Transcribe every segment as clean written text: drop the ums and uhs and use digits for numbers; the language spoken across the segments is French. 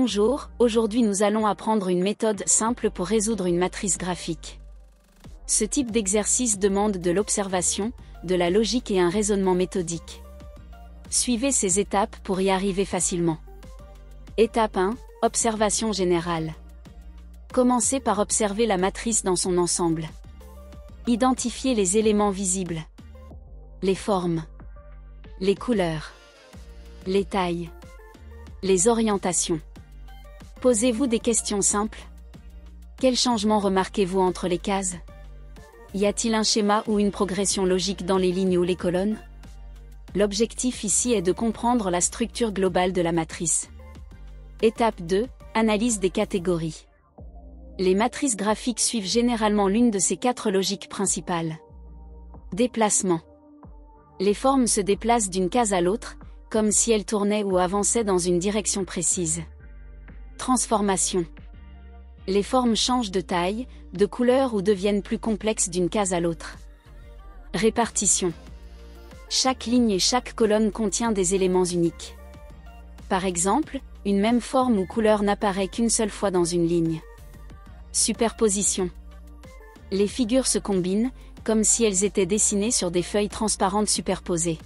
Bonjour, aujourd'hui nous allons apprendre une méthode simple pour résoudre une matrice graphique. Ce type d'exercice demande de l'observation, de la logique et un raisonnement méthodique. Suivez ces étapes pour y arriver facilement. Étape 1, observation générale. Commencez par observer la matrice dans son ensemble. Identifiez les éléments visibles, les formes, les couleurs, les tailles, les orientations. Posez-vous des questions simples. Quels changements remarquez-vous entre les cases? Y a-t-il un schéma ou une progression logique dans les lignes ou les colonnes? L'objectif ici est de comprendre la structure globale de la matrice. Étape 2, analyse des catégories. Les matrices graphiques suivent généralement l'une de ces 4 logiques principales. Déplacement. Les formes se déplacent d'une case à l'autre, comme si elles tournaient ou avançaient dans une direction précise. Transformation. Les formes changent de taille, de couleur ou deviennent plus complexes d'une case à l'autre. Répartition. Chaque ligne et chaque colonne contient des éléments uniques. Par exemple, une même forme ou couleur n'apparaît qu'une seule fois dans une ligne. Superposition. Les figures se combinent, comme si elles étaient dessinées sur des feuilles transparentes superposées.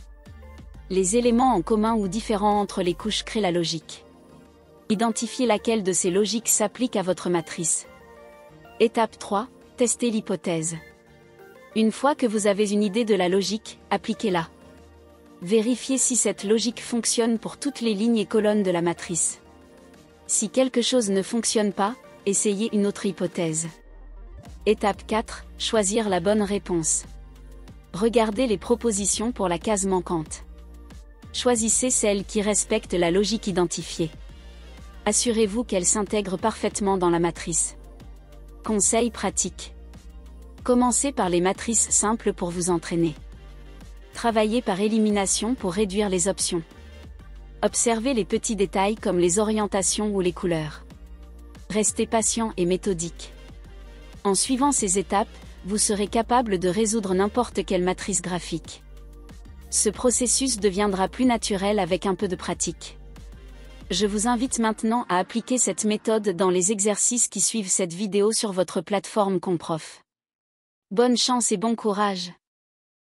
Les éléments en commun ou différents entre les couches créent la logique. Identifiez laquelle de ces logiques s'applique à votre matrice. Étape 3, testez l'hypothèse. Une fois que vous avez une idée de la logique, appliquez-la. Vérifiez si cette logique fonctionne pour toutes les lignes et colonnes de la matrice. Si quelque chose ne fonctionne pas, essayez une autre hypothèse. Étape 4, choisir la bonne réponse. Regardez les propositions pour la case manquante. Choisissez celle qui respecte la logique identifiée. Assurez-vous qu'elle s'intègre parfaitement dans la matrice. Conseils pratiques. Commencez par les matrices simples pour vous entraîner. Travaillez par élimination pour réduire les options. Observez les petits détails comme les orientations ou les couleurs. Restez patient et méthodique. En suivant ces étapes, vous serez capable de résoudre n'importe quelle matrice graphique. Ce processus deviendra plus naturel avec un peu de pratique. Je vous invite maintenant à appliquer cette méthode dans les exercices qui suivent cette vidéo sur votre plateforme Comprofs. Bonne chance et bon courage!